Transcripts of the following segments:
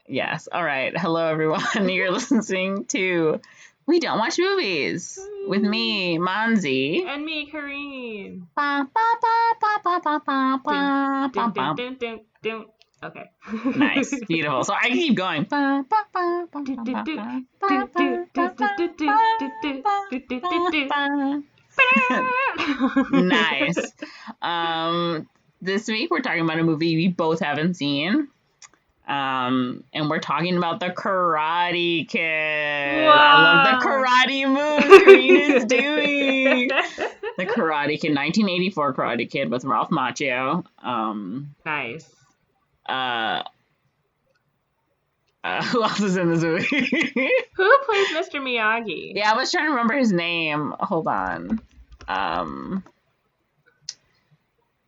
Yes. All right. Hello, everyone. You're listening to We Don't Watch Movies with me, Monze. And me, Corinne. Ba, ba, ba, ba, ba, ba, ba, ba, Dun, ba. dun, dun, dun, dun. Okay. Nice. Beautiful. So I keep going. Ba, ba, ba, ba, ba, ba, ba, ba, ba, ba, ba, ba. Nice. This week we're talking about a movie we both haven't seen. And we're talking about the Karate Kid. Wow. I love the karate moves Corinne is doing. The Karate Kid, 1984 Karate Kid with Ralph Macchio. Nice. Who else is in this movie? Who plays Mr. Miyagi? Yeah, I was trying to remember his name. Hold on.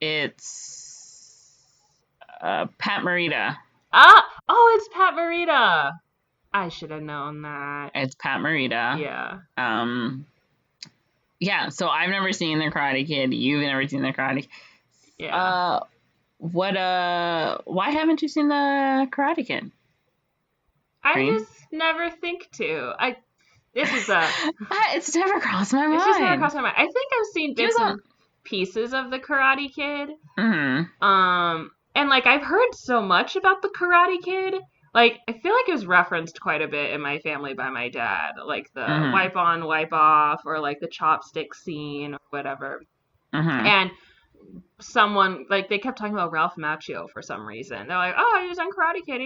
It's Pat Morita. Oh, it's Pat Morita. I should have known that. It's Pat Morita. Yeah. Yeah, so I've never seen the Karate Kid. You've never seen the Karate Kid. Yeah. Why haven't you seen the Karate Kid? I just never think to. It's never crossed my mind. It's just never crossed my mind. I think I've seen bits and pieces of the Karate Kid. Mm-hmm. And like I've heard so much about the Karate Kid. Like I feel like it was referenced quite a bit in my family by my dad, like the wipe on, wipe off, or like the chopstick scene or whatever. Mm-hmm. And someone like they kept talking about Ralph Macchio for some reason. They're like, oh, he was in Karate Kid,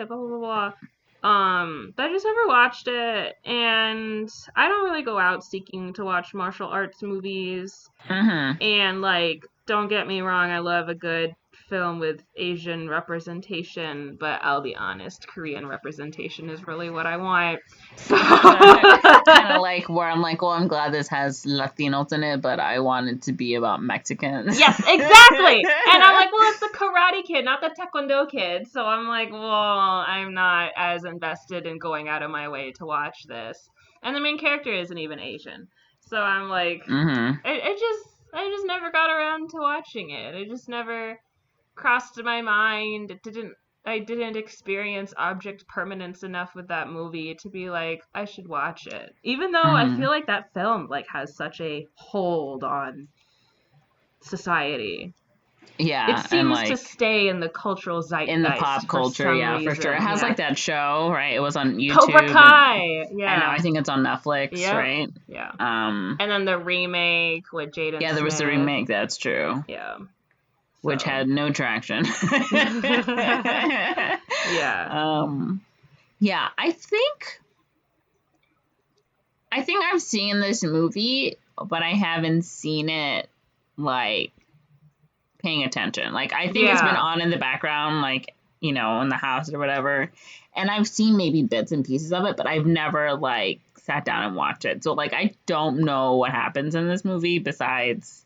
blah blah blah blah. But I just never watched it, and I don't really go out seeking to watch martial arts movies. Mm-hmm. And like, don't get me wrong, I love a good film with Asian representation, but I'll be honest, Korean representation is really what I want. So kind of like where I'm like, well, I'm glad this has Latinos in it, but I want it to be about Mexicans. Yes, exactly. And I'm like, well, it's the Karate Kid, not the Taekwondo Kid. So I'm like, well, I'm not as invested in going out of my way to watch this. And the main character isn't even Asian. So I'm like, I just never got around to watching it. It just never crossed my mind. I didn't experience object permanence enough with that movie to be like, I should watch it. Even though I feel like that film like has such a hold on society. Yeah. It seems to stay in the cultural zeitgeist. In the pop culture, for sure. It has like that show, right? It was on YouTube. Cobra Kai. Yeah. And now I think it's on Netflix, right? Yeah. And then the remake with Jaden Smith. Yeah, there was the remake, that's true. Yeah. Which had no traction. Yeah. Yeah, I think I've seen this movie, but I haven't seen it like paying attention. Like I think it's been on in the background, like, you know, in the house or whatever. And I've seen maybe bits and pieces of it, but I've never like sat down and watched it. So like I don't know what happens in this movie besides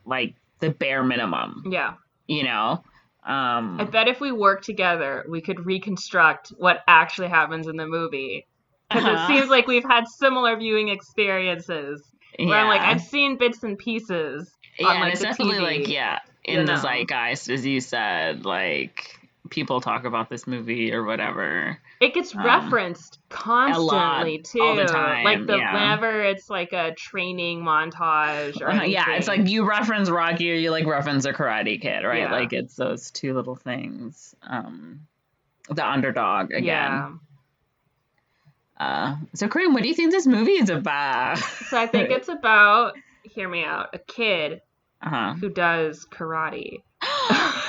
like the bare minimum. Yeah. You know? I bet if we work together, we could reconstruct what actually happens in the movie. Because it seems like we've had similar viewing experiences. Where I'm like, I've seen bits and pieces on like it's the definitely TV, like, in the zeitgeist, as you said, like people talk about this movie or whatever. It gets referenced constantly too, all the time. Like whenever it's like a training montage or anything. Yeah, it's like you reference Rocky or you like reference a Karate Kid, right? Yeah. Like it's those two little things. The underdog again. Yeah. So Corinne, what do you think this movie is about? So I think it's about, hear me out, a kid who does karate.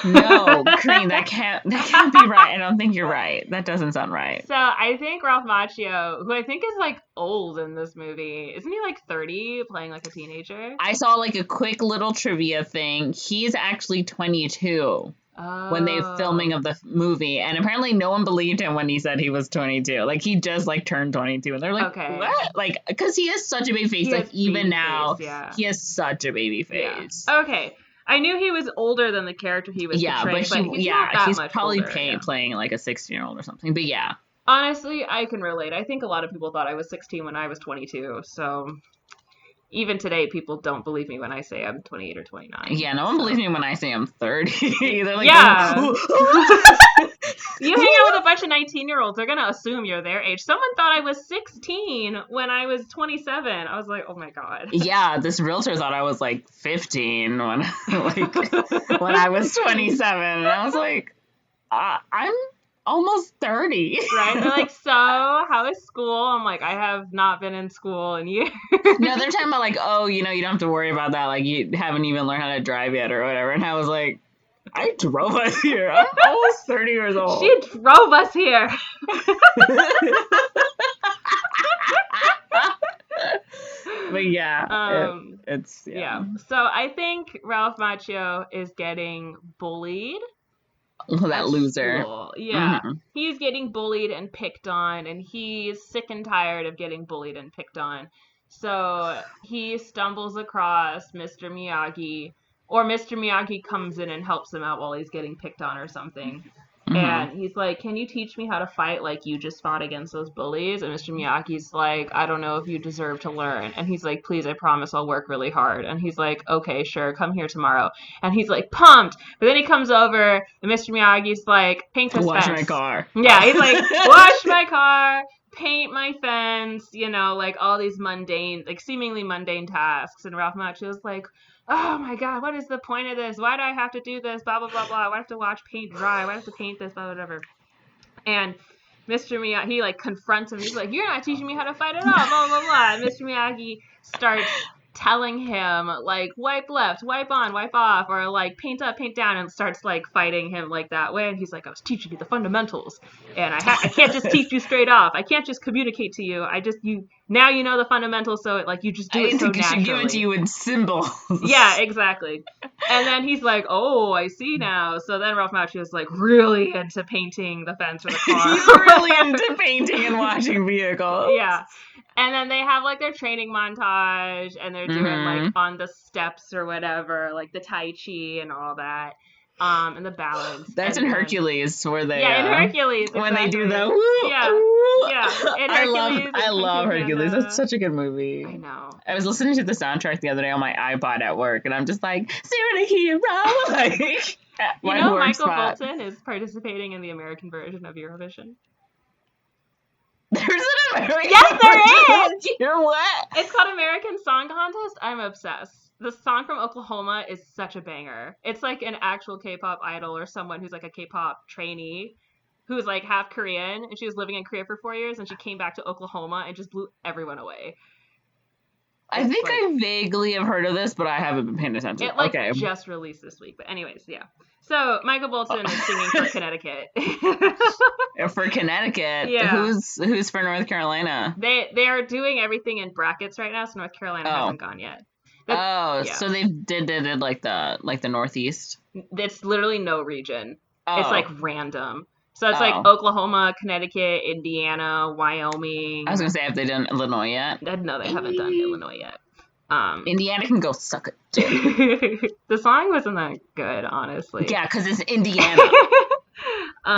No, Corinne, that can't be right. I don't think you're right. That doesn't sound right. So I think Ralph Macchio, who I think is like old in this movie, isn't he like 30 playing like a teenager? I saw like a quick little trivia thing. He's actually 22 when they were filming of the movie, and apparently no one believed him when he said he was 22. Like he just like turned 22, and they're like, what? Like, because he has such a baby face. Like even now, he has such a baby face. Yeah. Okay. I knew he was older than the character he was portraying, but he's not that he's much probably older, playing like a 16-year-old or something. But yeah. Honestly, I can relate. I think a lot of people thought I was 16 when I was 22, so even today, people don't believe me when I say I'm 28 or 29. Yeah, no one believes me when I say I'm 30. They're like, yeah. You hang bunch of 19-year-olds. They're gonna assume you're their age. Someone thought I was 16 when I was 27. I was like, oh my god. Yeah, this realtor thought I was like 15 when when I was 27, and I was like, I'm almost 30. Right? They're like, so how is school? I'm like, I have not been in school in years. No, they're talking about like, oh, you don't have to worry about that. Like, you haven't even learned how to drive yet or whatever. And I was like, I drove us here. I'm almost 30 years old. She drove us here. But yeah, it's yeah. So I think Ralph Macchio is getting bullied. That loser. School. Yeah. Mm-hmm. He's getting bullied and picked on, and he's sick and tired of getting bullied and picked on. So he stumbles across Mr. Miyagi, or Mr. Miyagi comes in and helps him out while he's getting picked on or something. Mm-hmm. And he's like, can you teach me how to fight like you just fought against those bullies? And Mr. Miyagi's like, I don't know if you deserve to learn. And he's like, please, I promise I'll work really hard. And he's like, okay, sure, come here tomorrow. And he's like, pumped. But then he comes over and Mr. Miyagi's like, paint this wash fence. My car. Yeah, he's like, wash my car, paint my fence, like all these mundane, like seemingly mundane tasks. And Ralph Macchio's like, oh my god, what is the point of this? Why do I have to do this? Blah, blah, blah, blah. Why do I have to watch paint dry? Why do I have to paint this? Blah, whatever. And Mr. Miyagi, he like confronts him. He's like, you're not teaching me how to fight at all, blah, blah, blah. And Mr. Miyagi starts telling him, like, wipe left, wipe on, wipe off, or like paint up, paint down, and starts like fighting him like that way. And he's like, I was teaching you the fundamentals, and I can't just teach you straight off. I can't just communicate to you. Now you know the fundamentals, so you just do it so naturally. I should give it to you in symbols. Yeah, exactly. And then he's like, oh, I see now. So then Ralph Macchio is like really into painting the fence or the car. He's really into painting and washing vehicles. Yeah. And then they have like their training montage, and they're doing like on the steps or whatever, like the Tai Chi and all that. And the ballads. That's in Hercules where they in Hercules when they do the I love Hercules. That's such a good movie. I know. I was listening to the soundtrack the other day on my iPod at work, and I'm just like, Sarah the hero. Like, Michael Bolton is participating in the American version of Eurovision. There's an American. Yes, there is. You know what? It's called American Song Contest. I'm obsessed. The song from Oklahoma is such a banger. It's like an actual K-pop idol or someone who's like a K-pop trainee who's like half Korean, and she was living in Korea for 4 years, and she came back to Oklahoma and just blew everyone away. I think I vaguely have heard of this, but I haven't been paying attention. It just released this week. But anyways, yeah. So Michael Bolton is singing for Connecticut. For Connecticut? Yeah. Who's for North Carolina? They are doing everything in brackets right now, so North Carolina hasn't gone yet. So they did like the Northeast? It's literally no region. Oh. It's like random. So it's like Oklahoma, Connecticut, Indiana, Wyoming. I was going to say, have they done Illinois yet? No, they haven't done Illinois yet. Indiana can go suck it, too. The song wasn't that good, honestly. Yeah, because it's Indiana.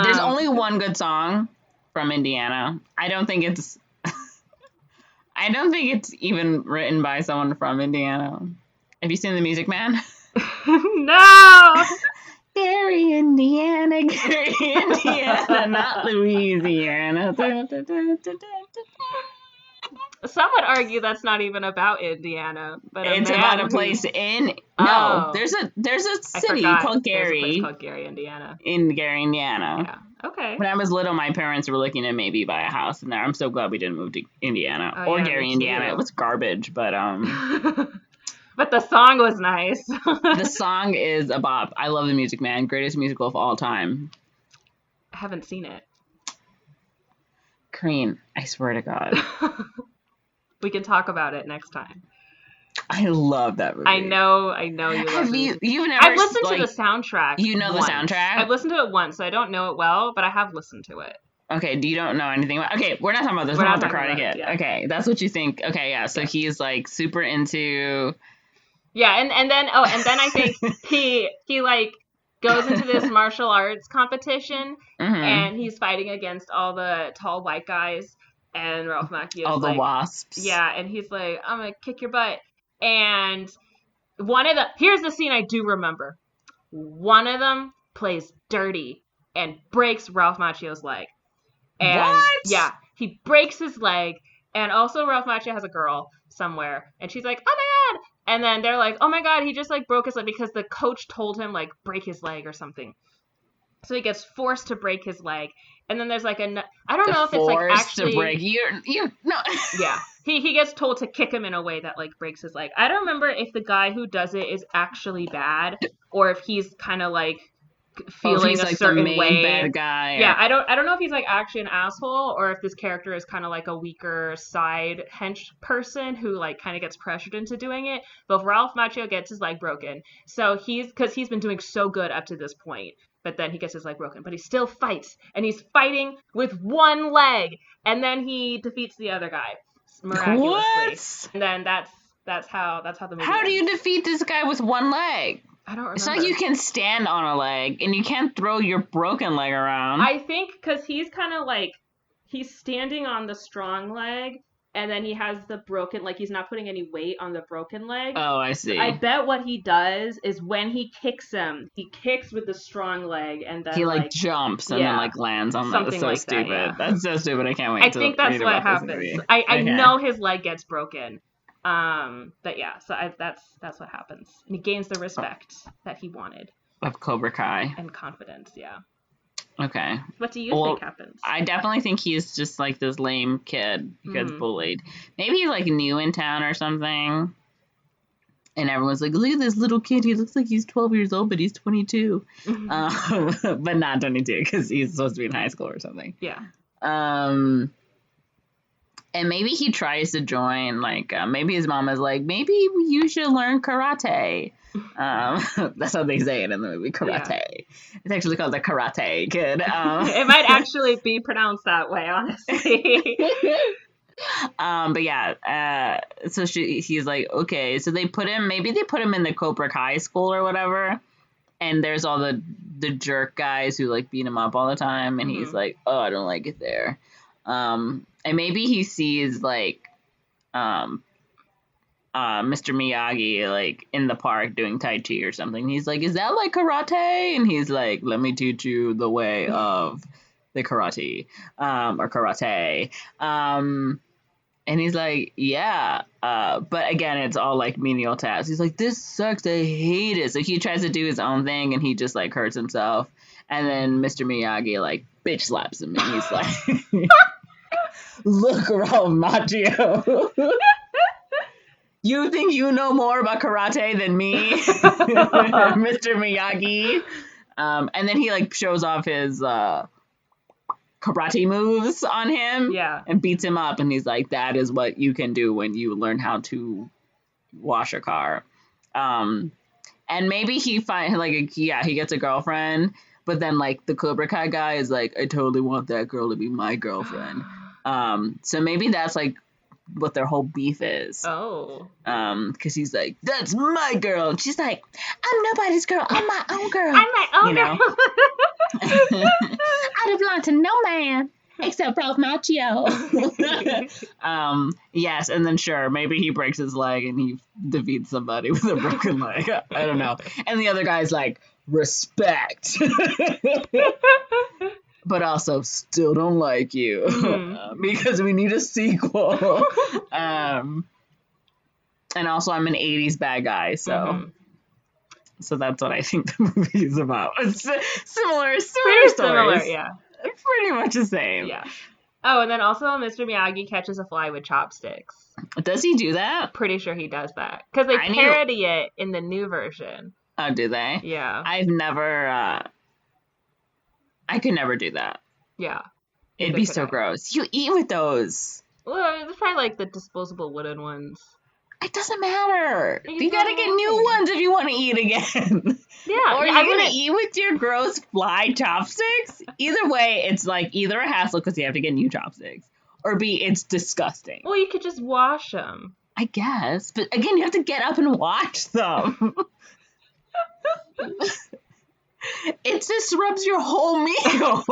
There's only one good song from Indiana. I don't think it's even written by someone from Indiana. Have you seen The Music Man? No! Gary, Indiana, not Louisiana. Some would argue that's not even about Indiana, but it's about a place in. No, there's a city called Gary. There's a place called Gary, Indiana. In Gary, Indiana. Yeah. Okay. When I was little, my parents were looking to maybe buy a house in there. I'm so glad we didn't move to Indiana or Gary, Indiana. It was garbage, but But the song was nice. The song is a bop. I love The Music Man. Greatest musical of all time. I haven't seen it. Corinne, I swear to God. We can talk about it next time. I love that movie. I know you love it. You've never... I've listened to the soundtrack. You know once. The soundtrack? I've listened to it once, so I don't know it well, but I have listened to it. Okay, you don't know anything about... Okay, we're not talking about this. We're not the Karate Kid. Yeah. Okay, that's what you think. Okay, yeah, so he's like super into... Yeah, and then I think he like goes into this martial arts competition, and he's fighting against all the tall white guys, and Ralph Macchio all the wasps. Yeah, and he's like, I'm gonna kick your butt. And here's the scene I do remember. One of them plays dirty and breaks Ralph Macchio's leg. And What? he breaks his leg. And also Ralph Macchio has a girl somewhere, and she's like, oh my god. And then they're like, oh my god, he just like broke his leg because the coach told him like break his leg or something. So he gets forced to break his leg. And then there's like I don't know if it's like actually to break you no. Yeah. He gets told to kick him in a way that like breaks his leg. I don't remember if the guy who does it is actually bad or if he's kind of like feeling a certain the main way. Bad guy. Yeah, I don't know if he's like actually an asshole or if this character is kind of like a weaker side hench person who like kind of gets pressured into doing it. But Ralph Macchio gets his leg broken, so he's been doing so good up to this point. But then he gets his leg broken, but he still fights, and he's fighting with one leg, and then he defeats the other guy miraculously. What? And then that's how the movie. How ends. do you defeat this guy with one leg? I don't remember. It's not like you can stand on a leg, and you can't throw your broken leg around. I think because he's kind of like, he's standing on the strong leg, and then he has the broken, like he's not putting any weight on the broken leg. Oh, I see. I bet what he does is when he kicks him, he kicks with the strong leg, and then he like jumps and then like lands on that. That's so like stupid. That's so stupid. I can't wait. I think that's what happens. I know his leg gets broken. But yeah, so that's what happens. And he gains the respect that he wanted. Of Cobra Kai. And confidence, yeah. Okay. What do you think happens? I definitely think he's just like this lame kid who gets bullied. Maybe he's like new in town or something. And everyone's like, look at this little kid. He looks like he's 12 years old, but he's 22. But not 22 because he's supposed to be in high school or something. Yeah. And maybe he tries to join, like, maybe his mom is like, maybe you should learn karate. That's how they say it in the movie, karate. Yeah. It's actually called the Karate Kid. It might actually be pronounced that way, honestly. But yeah, so he's like, okay, so they put him in the Cobra Kai school or whatever. And there's all the jerk guys who like beat him up all the time. And he's like, oh, I don't like it there. And maybe he sees like Mr. Miyagi like in the park doing Tai Chi or something. He's like, is that like karate? And he's like, let me teach you the way of the karate or karate. And he's like, yeah. But again, it's all like menial tasks. He's like, this sucks. I hate it. So he tries to do his own thing and he just like hurts himself. And then Mr. Miyagi like bitch slaps him and he's like, look, Ralph Macchio. You think you know more about karate than me, Mr. Miyagi? And then he like shows off his karate moves on him, and beats him up. And he's like, "That is what you can do when you learn how to wash a car." And maybe he he gets a girlfriend, but then like the Cobra Kai guy is like, "I totally want that girl to be my girlfriend." So maybe that's like what their whole beef is. Oh. Because he's like, that's my girl. And she's like, I'm nobody's girl. I'm my own girl. I'm my own girl. I don't belong to no man except Ralph Macchio. Yes, and then sure, maybe he breaks his leg and he defeats somebody with a broken leg. I don't know. And the other guy's like, respect. But also still don't like you because we need a sequel. And also I'm an 80s bad guy, so that's what I think the movie is about. It's similar stories. Similar, yeah. Pretty much the same. Yeah. Oh, and then also Mr. Miyagi catches a fly with chopsticks. Does he do that? Pretty sure he does that. Because they parody it in the new version. Oh, do they? Yeah. I've never... I could never do that. Yeah. It'd be so gross. You eat with those. Well, it's probably like the disposable wooden ones. It doesn't matter. You gotta get new ones if you want to eat again. Yeah. Or are you gonna eat with your gross fly chopsticks? Either way, it's like either a hassle because you have to get new chopsticks, or B, it's disgusting. Well, you could just wash them. I guess. But again, you have to get up and wash them. It disrupts your whole meal.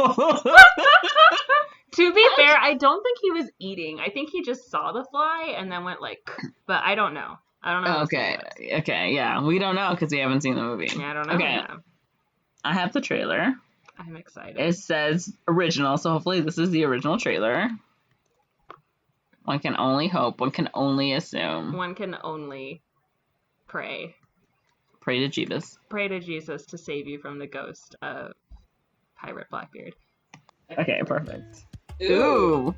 To be fair, I don't think he was eating. I think he just saw the fly and then went like, but I don't know. Okay, yeah. We don't know because we haven't seen the movie. Yeah, I don't know. Okay. I have the trailer. I'm excited. It says original, so hopefully this is the original trailer. One can only hope. One can only assume. One can only pray. Pray to Jesus. Pray to Jesus to save you from the ghost of Pirate Blackbeard. Okay, perfect. Ooh.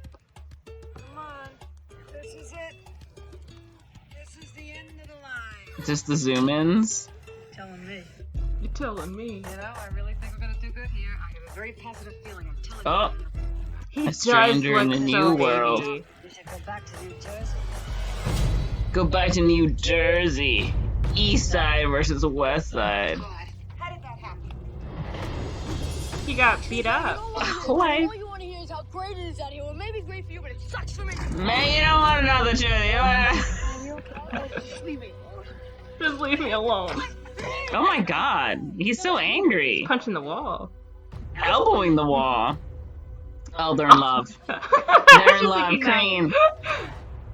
Come on. This is it. This is the end of the line. Just the zoom-ins. Telling me. You're telling me. You know, I really think we're gonna do good here. I have a very positive feeling. I'm telling Oh. you. He A stranger does in look a so new world. baby. We should go back to New Jersey. Go back to New Jersey. East side versus west side. God, how did that happen? He got beat up. Why? All you want to hear is how great it is out here. Well, maybe great for you, but it sucks for me. Man, you don't want to know the truth. You wanna... Just leave me. Just leave me alone. Oh my god. He's so angry. Punching the wall. Elbowing the wall. Oh, they're in love. They're in love. Corinne.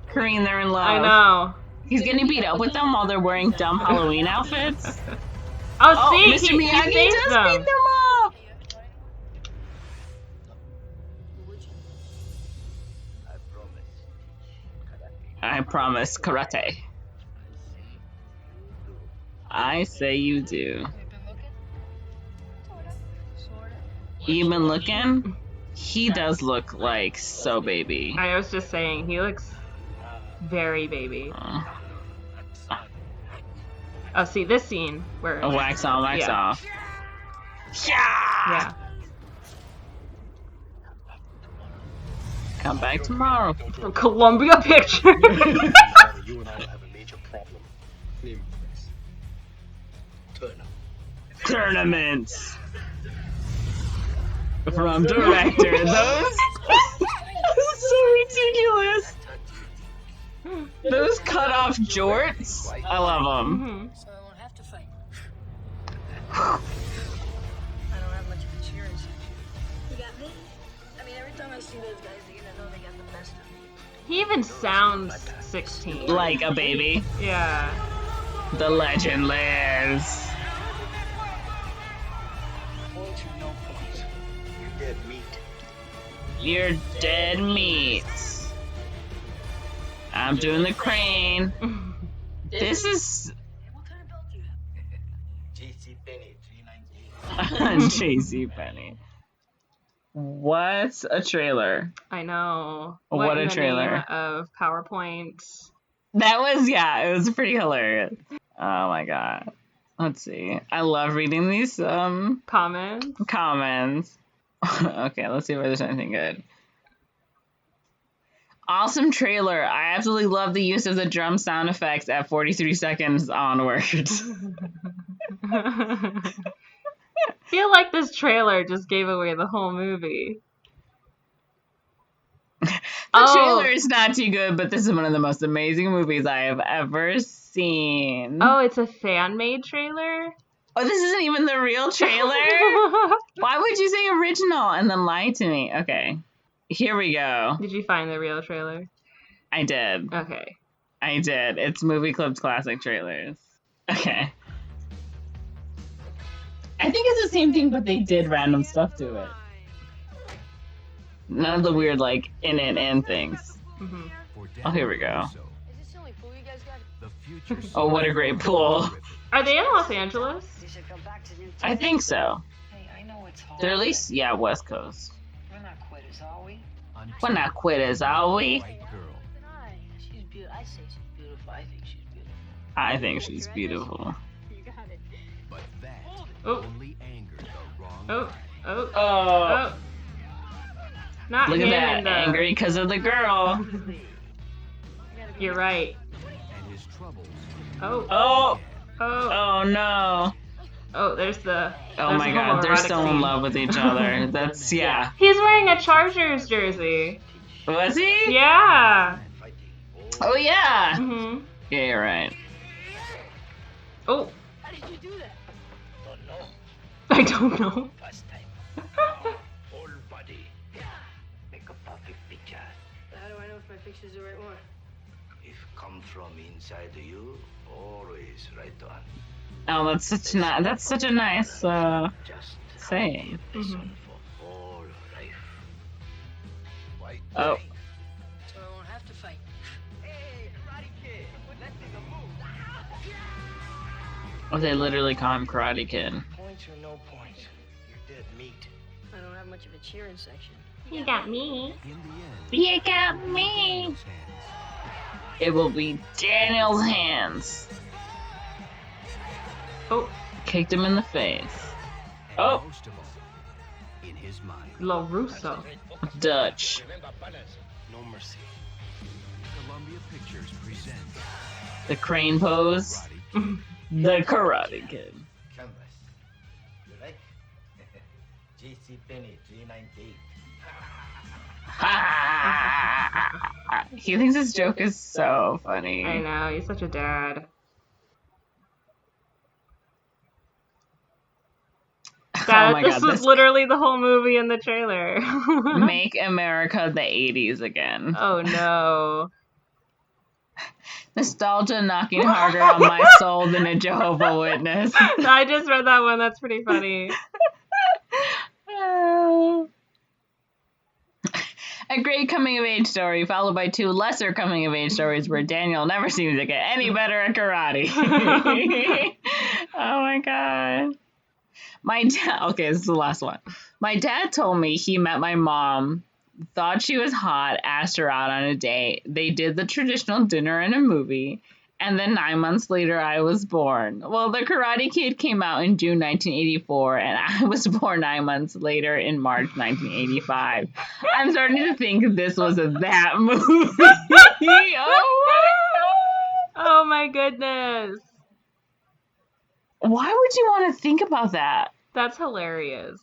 Corinne, they're in love. I know. He's getting beat up with them while they're wearing dumb Halloween outfits. Oh, see, Mr. he Miyagi saves just them. beat them up. I promise karate. I say you do. You been looking? He does look like so baby. I was just saying, he looks very baby. Oh, see, this scene where... A wax on, wax Yeah. off. Yeah. Yeah. Come back tomorrow. From Columbia Pictures. You and I will have a major problem. Name please. Tournaments. From director. Those so ridiculous. Those cut off jorts. I love them. Mhm. So I won't have to fight. I don't have much of a cheering section. You got me. I mean, every time I see those guys again, I know they got the best of me. He even sounds 16. Like a baby. Yeah. The legend lives. Points or no points? You're dead meat. You're dead meat. I'm doing the crane. This is What kind of belt do you have? JC Penny, 398. JC Penny. What a trailer. I know. What in a the trailer. name of PowerPoint. That was, yeah, it was pretty hilarious. Oh my god. Let's see. I love reading these Comments. comments. Okay, let's see if there's anything good. Awesome trailer. I absolutely love the use of the drum sound effects at 43 seconds onward. I feel like this trailer just gave away the whole movie. The trailer is not too good, but this is one of the most amazing movies I have ever seen. Oh, it's a fan-made trailer? Oh, this isn't even the real trailer? Why would you say original and then lie to me? Okay, here we go. Did you find the real trailer? I did. Okay. I did. It's Movie Club's classic trailers. Okay. I think it's the same thing, but they did random stuff to it. None of the weird, like, in and in things. hmm Oh, here we go. Is this the only pool you guys got? Oh, what a great pool. Are they in Los Angeles? You should go back to New Jersey. I think so. Hey, I know it's hard. They're at least, yeah, West Coast. We're not quitters, are we? We're not quitters, are we? Even I. She's beautiful. I say she's beautiful. I think she's beautiful. I think she's beautiful. You got it. But that Oh. only angered the wrong Oh. Oh. Oh, Oh. Not look him at that. and the... Angry because of the girl. You're right. and his troubles. Oh. Oh, Oh. oh no. Oh, there's the... Oh there's my the god, they're homoerotic still in scene. love with each other. That's, yeah. He's wearing a Chargers jersey. Was he? Yeah. Oh yeah. hmm Yeah, you're right. Oh. How did you do that? Don't know. I don't know. First time. Whole body. Make a perfect picture. How do I know if my picture's the right one? If come from inside you, always right on. Oh, that's such a nice Just saying. lesson for all life. Fight Oh. So I won't have to fight. Hey, Karate Kid, let's see the move. Oh, they literally call him Karate Kid. Points or no points, you're dead meat. I don't have much of a cheering section. You got me. In the end, You got in me. Daniel's hands. It will be Daniel's hands. Oh, Kicked him in the face. Oh, Most of all, in his mind. LaRusso. Dutch. No mercy. Columbia Pictures presents The crane pose. Karate The Karate Kid. Canvas. You like? JC Penney 398. He thinks his joke is so funny. I know, he's such a dad. Oh my This god, was this literally the whole movie in the trailer. Make America the 80s again. Oh no. Nostalgia knocking harder on my soul than a Jehovah Witness. I just read that one. That's pretty funny. A great coming of age story, followed by 2 lesser coming of age stories where Daniel never seems to get any better at karate. Oh my god. Okay, this is the last one. My dad told me he met my mom, thought she was hot, asked her out on a date. They did the traditional dinner and a movie, and then 9 months later I was born. Well, The Karate Kid came out in June 1984, and I was born 9 months later in March 1985. I'm starting to think this was that movie. Oh my goodness. Why would you want to think about that? That's hilarious.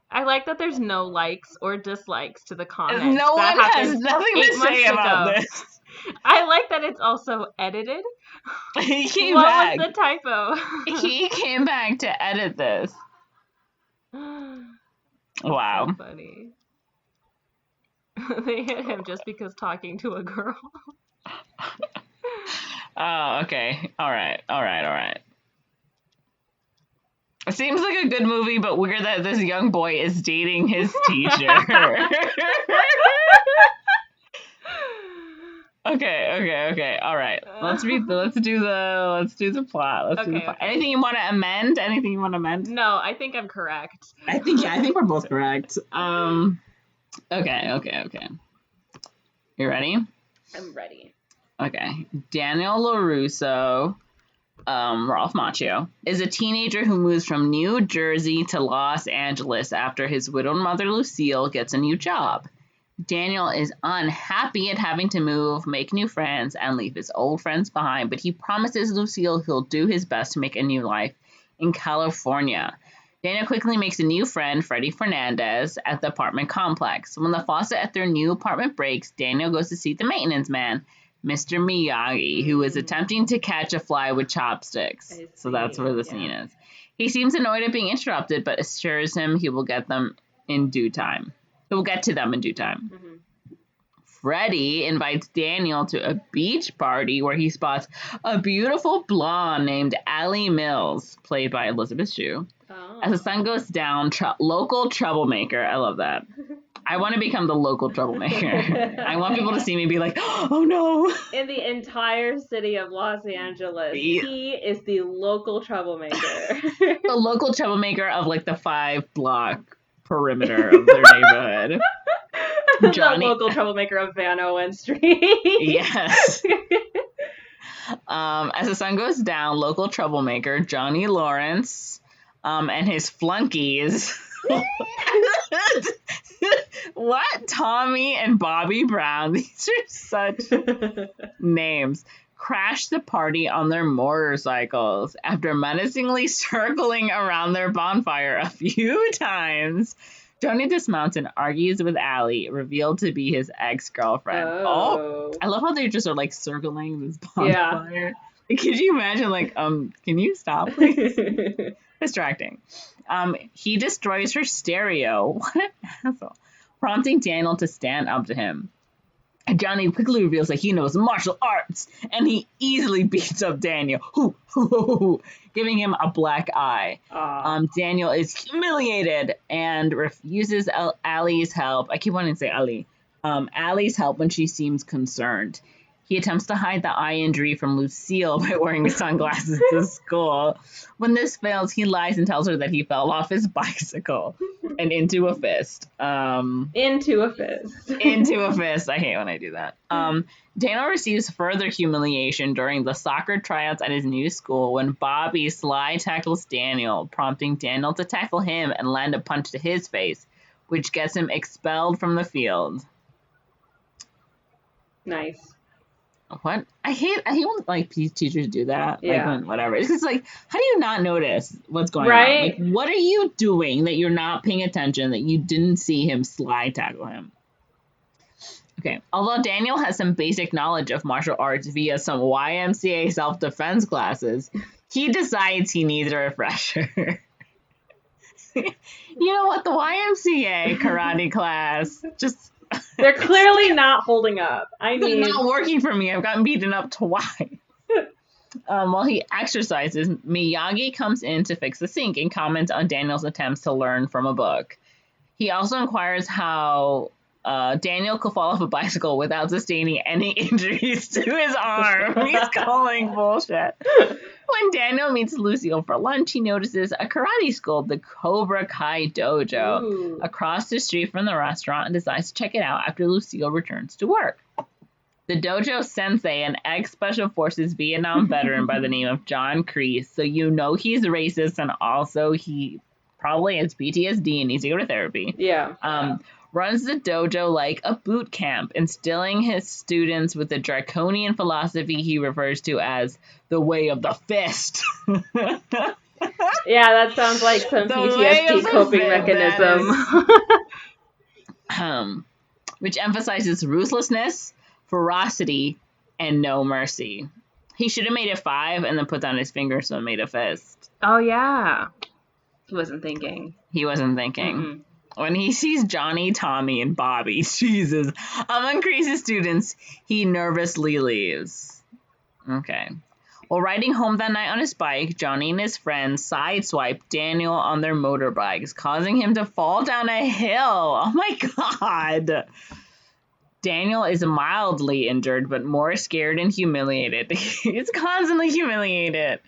I like that there's no likes or dislikes to the comments. No That one has happened nothing 8 to say months about ago. this. I like that it's also edited. He came What back. was the typo? He came back to edit this. Wow. So funny. They hit him just because talking to a girl. Oh, okay. All right. It seems like a good movie, but weird that this young boy is dating his teacher. Okay. All right. Let's do the plot. Okay. Anything you want to amend? No, I think I'm correct. I think we're both correct. Okay. You ready? I'm ready. Okay. Daniel LaRusso, Ralph Macchio, is a teenager who moves from New Jersey to Los Angeles after his widowed mother Lucille gets a new job. Daniel is unhappy at having to move, make new friends, and leave his old friends behind, but he promises Lucille he'll do his best to make a new life in California. Daniel quickly makes a new friend, Freddie Fernandez, at the apartment complex. When the faucet at their new apartment breaks, Daniel goes to see the maintenance man, Mr. Miyagi, who is attempting to catch a fly with chopsticks. So that's where the scene is. He seems annoyed at being interrupted, but assures him he will get them in due time. He will get to them in due time. Mm-hmm. Freddie invites Daniel to a beach party where he spots a beautiful blonde named Allie Mills, played by Elizabeth Shue. Oh. As the sun goes down, local troublemaker. I love that. I want to become the local troublemaker. I want people to see me and be like, oh no. In the entire city of Los Angeles, he is the local troublemaker. The local troublemaker of like the 5-block perimeter of their neighborhood. The local troublemaker of Van Owen Street. Yes. As the sun goes down, local troublemaker Johnny Lawrence and his flunkies. What? Tommy and Bobby Brown. These are such names. Crash the party on their motorcycles. After menacingly circling around their bonfire a few times, Johnny dismounts and argues with Allie, revealed to be his ex-girlfriend. Oh, I love how they just are like circling this bonfire. Yeah. Could you imagine, like, can you stop, please? Distracting. He destroys her stereo. What an asshole. Prompting Daniel to stand up to him. Johnny quickly reveals that he knows martial arts, and he easily beats up Daniel, giving him a black eye. Daniel is humiliated and refuses Allie's help. I keep wanting to say Allie. Allie's help when she seems concerned. He attempts to hide the eye injury from Lucille by wearing sunglasses to school. When this fails, he lies and tells her that he fell off his bicycle and into a fist. Into a fist. Into a fist. I hate when I do that. Daniel receives further humiliation during the soccer tryouts at his new school when Bobby sly tackles Daniel, prompting Daniel to tackle him and land a punch to his face, which gets him expelled from the field. Nice. What? I hate when like teachers do that. Yeah. Like when whatever. It's just like, how do you not notice what's going Right? on? Like, what are you doing that you're not paying attention, that you didn't see him slide tackle him? Okay. Although Daniel has some basic knowledge of martial arts via some YMCA self-defense classes, he decides he needs a refresher. You know what? The YMCA karate class just... They're clearly not holding up. They're not working for me. I've gotten beaten up twice. While he exercises, Miyagi comes in to fix the sink and comments on Daniel's attempts to learn from a book. He also inquires how Daniel could fall off a bicycle without sustaining any injuries to his arm. He's calling bullshit. When Daniel meets Lucille for lunch, he notices a karate school, the Cobra Kai Dojo, across the street from the restaurant and decides to check it out after Lucille returns to work. The dojo sensei, an ex-Special Forces Vietnam veteran by the name of John Kreese, so you know he's racist and also he probably has PTSD and needs to go to therapy. Yeah. Runs the dojo like a boot camp, instilling his students with the draconian philosophy he refers to as the way of the fist. Yeah, that sounds like some PTSD coping mechanism. Which emphasizes ruthlessness, ferocity, and no mercy. He should have made it 5 and then put down his finger so it made a fist. Oh, yeah. He wasn't thinking. Mm-hmm. When he sees Johnny, Tommy, and Bobby, Jesus, among Kreese's students, he nervously leaves. Okay. While riding home that night on his bike, Johnny and his friends sideswipe Daniel on their motorbikes, causing him to fall down a hill. Oh my god. Daniel is mildly injured, but more scared and humiliated. He's constantly humiliated.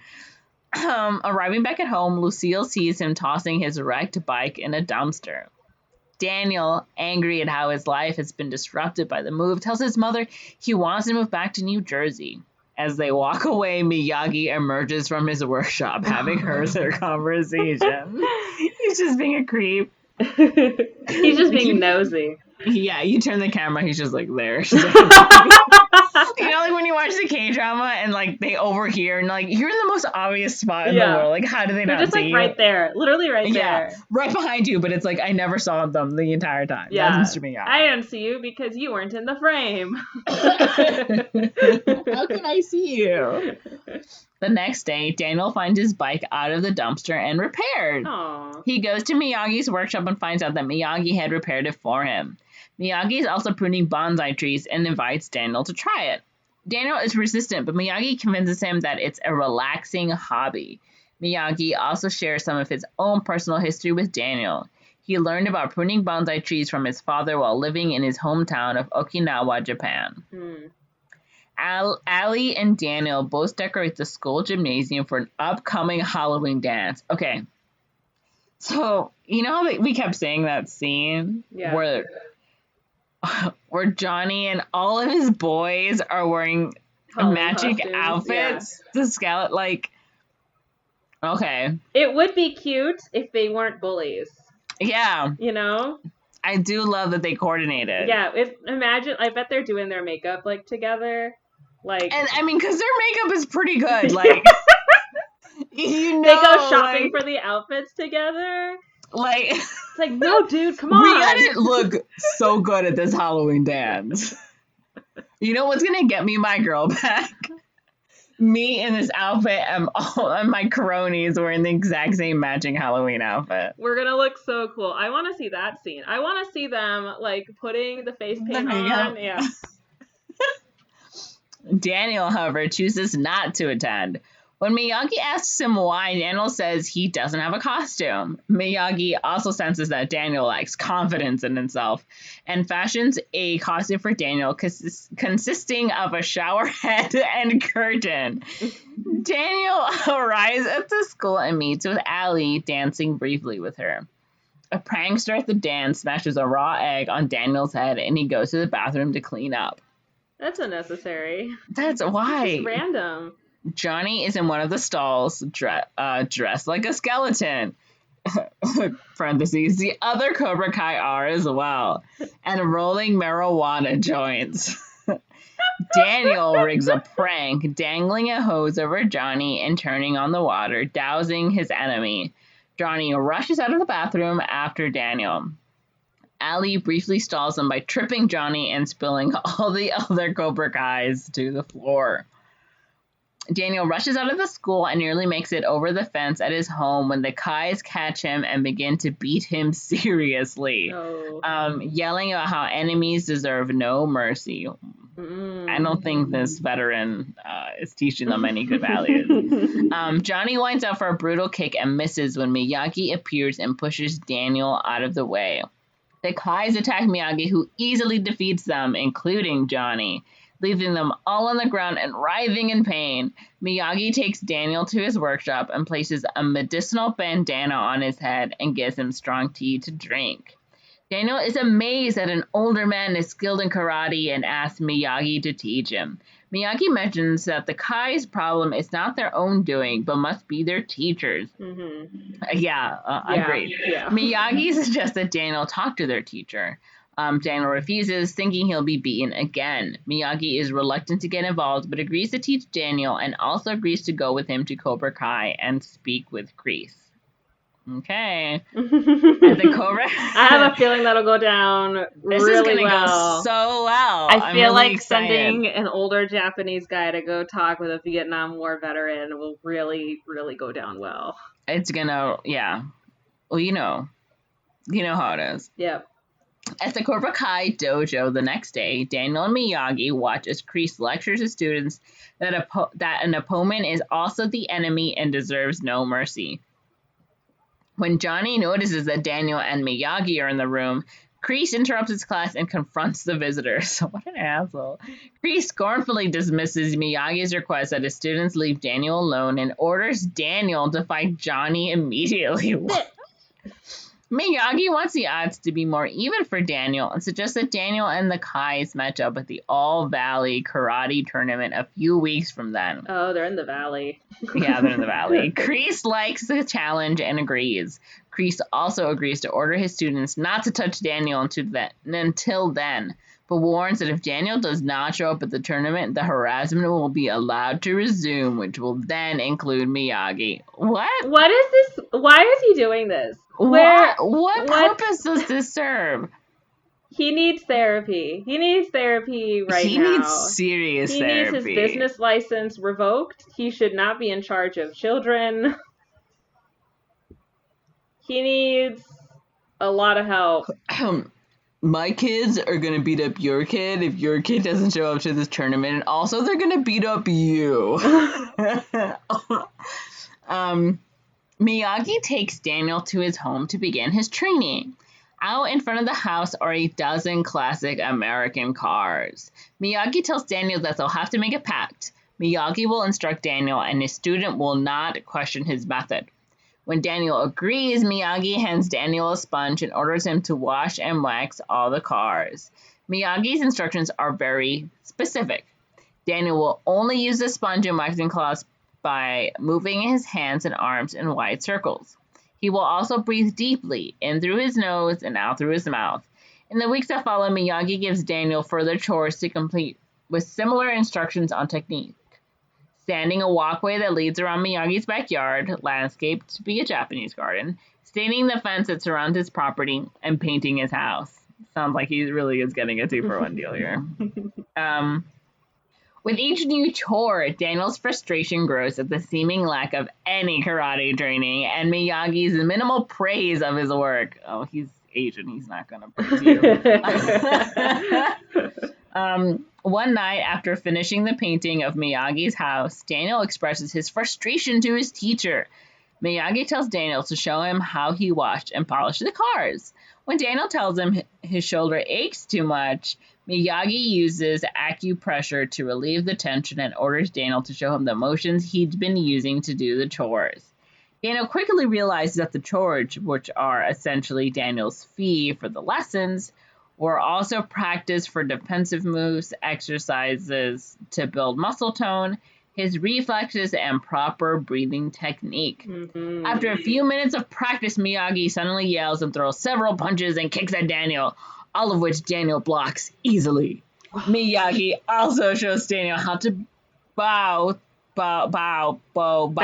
Arriving back at home, Lucille sees him tossing his wrecked bike in a dumpster. Daniel, angry at how his life has been disrupted by the move, tells his mother he wants to move back to New Jersey. As they walk away, Miyagi emerges from his workshop, having heard their conversation. He's just being a creep. He's just being nosy. Yeah, you turn the camera, he's just like there. You know, like when you watch the K-drama and like they overhear and like you're in the most obvious spot in the world. Like, how do they not just see like you? right there, literally right there. Right behind you, but it's like I never saw them the entire time. Yeah, That's Mr. Miyagi. I didn't see you because you weren't in the frame. How can I see you? The next day, Daniel finds his bike out of the dumpster and repaired. Aww. He goes to Miyagi's workshop and finds out that Miyagi had repaired it for him. Miyagi is also pruning bonsai trees and invites Daniel to try it. Daniel is resistant, but Miyagi convinces him that it's a relaxing hobby. Miyagi also shares some of his own personal history with Daniel. He learned about pruning bonsai trees from his father while living in his hometown of Okinawa, Japan. Allie and Daniel both decorate the school gymnasium for an upcoming Halloween dance. Okay. So, you know how we kept saying that scene where Johnny and all of his boys are wearing magic outfits? The skeleton, like, okay. It would be cute if they weren't bullies. Yeah. You know? I do love that they coordinated. Yeah, imagine, I bet they're doing their makeup, like, together. Like, and I mean, because their makeup is pretty good. Like, you know, they go shopping for the outfits together. Like, it's like, no, dude, come on. We gotta look so good at this Halloween dance. You know what's gonna get me my girl back? Me in this outfit and all of my cronies wearing the exact same matching Halloween outfit. We're gonna look so cool. I want to see that scene. I want to see them like putting the face paint on. Yeah. Daniel, however, chooses not to attend. When Miyagi asks him why, Daniel says he doesn't have a costume. Miyagi also senses that Daniel lacks confidence in himself and fashions a costume for Daniel consisting of a shower head and curtain. Daniel arrives at the school and meets with Allie, dancing briefly with her. A prankster at the dance smashes a raw egg on Daniel's head and he goes to the bathroom to clean up. That's unnecessary. That's why. It's just random. Johnny is in one of the stalls, dressed like a skeleton. Parentheses. The other Cobra Kai are as well. And rolling marijuana joints. Daniel rigs a prank, dangling a hose over Johnny and turning on the water, dousing his enemy. Johnny rushes out of the bathroom after Daniel. Allie briefly stalls him by tripping Johnny and spilling all the other Cobra Kais to the floor. Daniel rushes out of the school and nearly makes it over the fence at his home when the Kais catch him and begin to beat him seriously, yelling about how enemies deserve no mercy. I don't think this veteran is teaching them any good values. Johnny winds up for a brutal kick and misses when Miyagi appears and pushes Daniel out of the way. The Kais attack Miyagi, who easily defeats them, including Johnny, leaving them all on the ground and writhing in pain. Miyagi takes Daniel to his workshop and places a medicinal bandana on his head and gives him strong tea to drink. Daniel is amazed that an older man is skilled in karate and asks Miyagi to teach him. Miyagi mentions that the Kai's problem is not their own doing, but must be their teachers. Mm-hmm. Agreed. Yeah. Miyagi suggests that Daniel talk to their teacher. Daniel refuses, thinking he'll be beaten again. Miyagi is reluctant to get involved, but agrees to teach Daniel and also agrees to go with him to Cobra Kai and speak with Kreese. Okay. At the Cobra, I have a feeling that'll go down this really is gonna well. go so well. I feel really like excited. sending an older Japanese guy to go talk with a Vietnam War veteran will really, really go down well. It's gonna, yeah. Well, you know how it is. Yep. At the Cobra Kai dojo the next day, Daniel and Miyagi watch as Kreese lectures his students that an opponent is also the enemy and deserves no mercy. When Johnny notices that Daniel and Miyagi are in the room, Kreese interrupts his class and confronts the visitors. What an asshole. Kreese scornfully dismisses Miyagi's request that his students leave Daniel alone and orders Daniel to fight Johnny immediately. Miyagi wants the odds to be more even for Daniel and suggests that Daniel and the Kais match up at the All Valley Karate Tournament a few weeks from then. Oh, they're in the valley. Yeah, they're in the valley. Kreese likes the challenge and agrees. Kreese also agrees to order his students not to touch Daniel until then, but warns that if Daniel does not show up at the tournament, the harassment will be allowed to resume, which will then include Miyagi. What? What is this? Why is he doing this? What purpose does this serve? He needs therapy. He needs therapy right now. He needs serious therapy. He needs his business license revoked. He should not be in charge of children. He needs a lot of help. My kids are going to beat up your kid if your kid doesn't show up to this tournament. And also, they're going to beat up you. Miyagi takes Daniel to his home to begin his training. Out in front of the house are a dozen classic American cars. Miyagi tells Daniel that they'll have to make a pact. Miyagi will instruct Daniel and his student will not question his method. When Daniel agrees, Miyagi hands Daniel a sponge and orders him to wash and wax all the cars. Miyagi's instructions are very specific. Daniel will only use the sponge and waxing cloths by moving his hands and arms in wide circles. He will also breathe deeply, in through his nose and out through his mouth. In the weeks that follow, Miyagi gives Daniel further chores to complete with similar instructions on technique. Standing a walkway that leads around Miyagi's backyard, landscaped to be a Japanese garden, staining the fence that surrounds his property, and painting his house. Sounds like he really is getting a 2-for-1 deal here. With each new chore, Daniel's frustration grows at the seeming lack of any karate training and Miyagi's minimal praise of his work. Oh, he's Asian. He's not going to praise you. One night, after finishing the painting of Miyagi's house, Daniel expresses his frustration to his teacher. Miyagi tells Daniel to show him how he washed and polished the cars. When Daniel tells him his shoulder aches too much, Miyagi uses acupressure to relieve the tension and orders Daniel to show him the motions he'd been using to do the chores. Daniel quickly realizes that the chores, which are essentially Daniel's fee for the lessons, were also practice for defensive moves, exercises to build muscle tone, his reflexes, and proper breathing technique. Mm-hmm. After a few minutes of practice, Miyagi suddenly yells and throws several punches and kicks at Daniel, all of which Daniel blocks easily. Miyagi also shows Daniel how to bow. How to bow.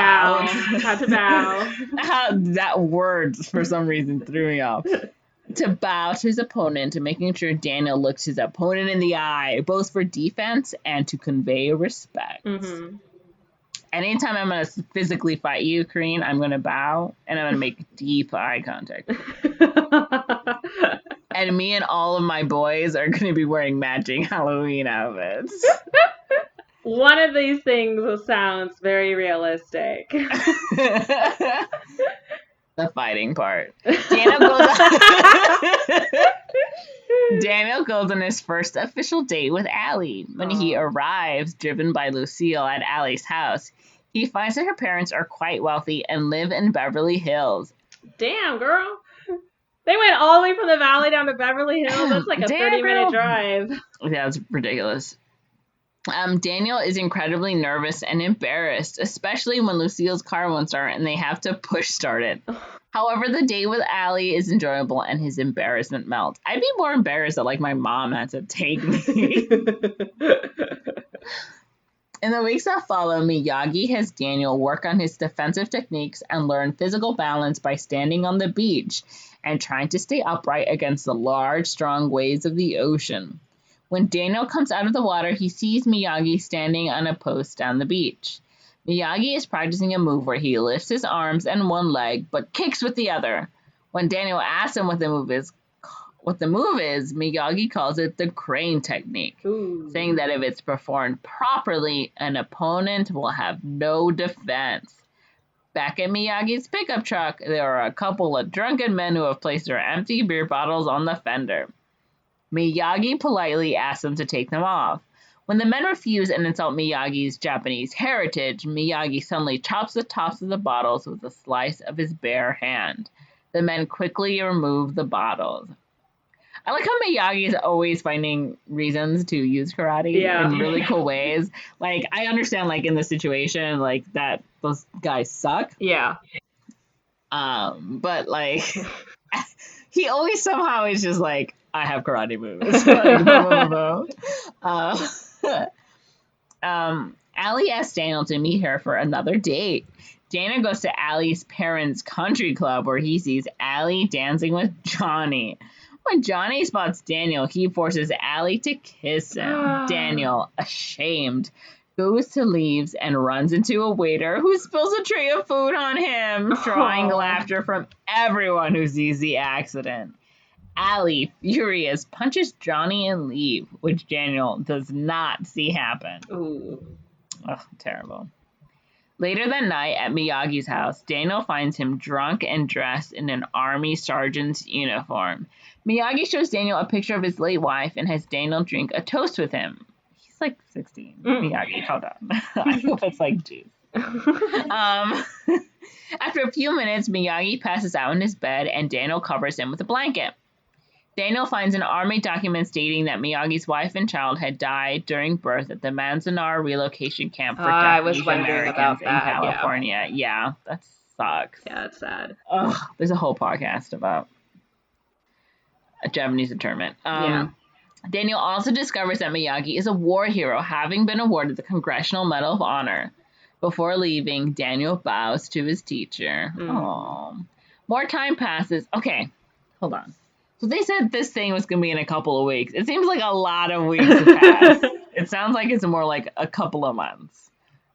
That word, for some reason, threw me off. To bow to his opponent, making sure Daniel looks his opponent in the eye, both for defense and to convey respect. Mm-hmm. Anytime I'm going to physically fight you, Corinne, I'm going to bow and I'm going to make deep eye contact. And me and all of my boys are going to be wearing matching Halloween outfits. One of these things sounds very realistic. The fighting part. Daniel goes on his first official date with Allie. When he arrives, driven by Lucille at Allie's house, he finds that her parents are quite wealthy and live in Beverly Hills. Damn, girl. They went all the way from the valley down to Beverly Hills. That's like a 30-minute drive. Yeah, it's ridiculous. Daniel is incredibly nervous and embarrassed, especially when Lucille's car won't start and they have to push start it. However, the date with Allie is enjoyable and his embarrassment melts. I'd be more embarrassed that, like, my mom had to take me. In the weeks that follow, Miyagi has Daniel work on his defensive techniques and learn physical balance by standing on the beach and trying to stay upright against the large, strong waves of the ocean. When Daniel comes out of the water, he sees Miyagi standing on a post down the beach. Miyagi is practicing a move where he lifts his arms and one leg, but kicks with the other. When Daniel asks him what the move is, Miyagi calls it the crane technique, saying that if it's performed properly, an opponent will have no defense. Back at Miyagi's pickup truck, there are a couple of drunken men who have placed their empty beer bottles on the fender. Miyagi politely asks them to take them off. When the men refuse and insult Miyagi's Japanese heritage, Miyagi suddenly chops the tops of the bottles with a slice of his bare hand. The men quickly remove the bottles. I like how Miyagi is always finding reasons to use karate in really cool ways. Like, I understand, like, in the situation, like, that those guys suck. Yeah. But, like, he always somehow is just like, I have karate moves. Like, blah, blah, blah. Allie asks Daniel to meet her for another date. Daniel goes to Allie's parents' country club where he sees Allie dancing with Johnny. When Johnny spots Daniel, he forces Allie to kiss him. Daniel, ashamed, goes to leave and runs into a waiter who spills a tray of food on him, drawing laughter from everyone who sees the accident. Allie, furious, punches Johnny and leaves, which Daniel does not see happen. Ooh. Ugh, terrible. Later that night at Miyagi's house, Daniel finds him drunk and dressed in an army sergeant's uniform. Miyagi shows Daniel a picture of his late wife and has Daniel drink a toast with him. He's like 16. Miyagi, hold on. I hope it's like juice. After a few minutes, Miyagi passes out in his bed and Daniel covers him with a blanket. Daniel finds an army document stating that Miyagi's wife and child had died during birth at the Manzanar relocation camp for Japanese Americans in California. Yeah, that sucks. Yeah, it's sad. Ugh, there's a whole podcast about a Japanese internment. Daniel also discovers that Miyagi is a war hero, having been awarded the Congressional Medal of Honor. Before leaving, Daniel bows to his teacher. More time passes. Okay, hold on. So they said this thing was going to be in a couple of weeks. It seems like a lot of weeks have passed. It sounds like it's more like a couple of months.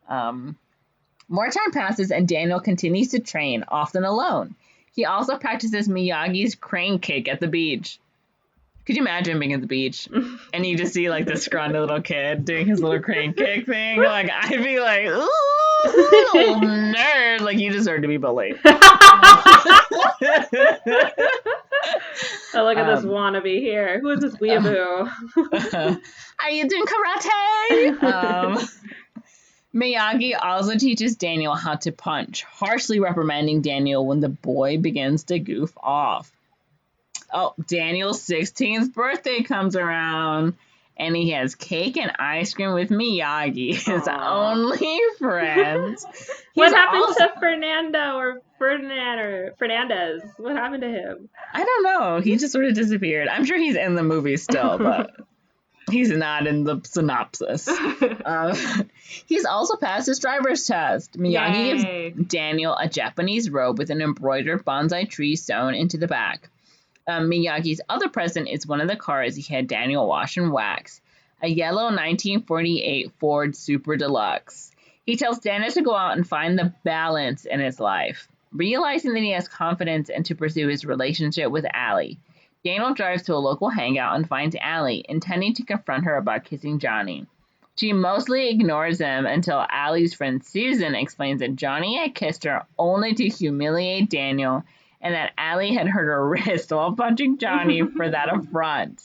More time passes and Daniel continues to train, often alone. He also practices Miyagi's crane kick at the beach. Could you imagine being at the beach and you just see like the scrawny little kid doing his little crane kick thing, like I'd be like, ooh, little nerd, like you deserve to be bullied. Oh, look at this wannabe here. Who is this weeaboo? Are you doing karate? Miyagi also teaches Daniel how to punch, harshly reprimanding Daniel when the boy begins to goof off. Oh, Daniel's 16th birthday comes around, and he has cake and ice cream with Miyagi, his only friend. What happened to Fernando or Ferdinand or Fernandez? What happened to him? I don't know. He just sort of disappeared. I'm sure he's in the movie still, but he's not in the synopsis. He's also passed his driver's test. Miyagi gives Daniel a Japanese robe with an embroidered bonsai tree sewn into the back. Miyagi's other present is one of the cars he had Daniel wash and wax, a yellow 1948 Ford Super Deluxe. He tells Daniel to go out and find the balance in his life. Realizing that he has confidence and to pursue his relationship with Allie, Daniel drives to a local hangout and finds Allie, intending to confront her about kissing Johnny. She mostly ignores him until Allie's friend Susan explains that Johnny had kissed her only to humiliate Daniel, and that Allie had hurt her wrist while punching Johnny for that affront.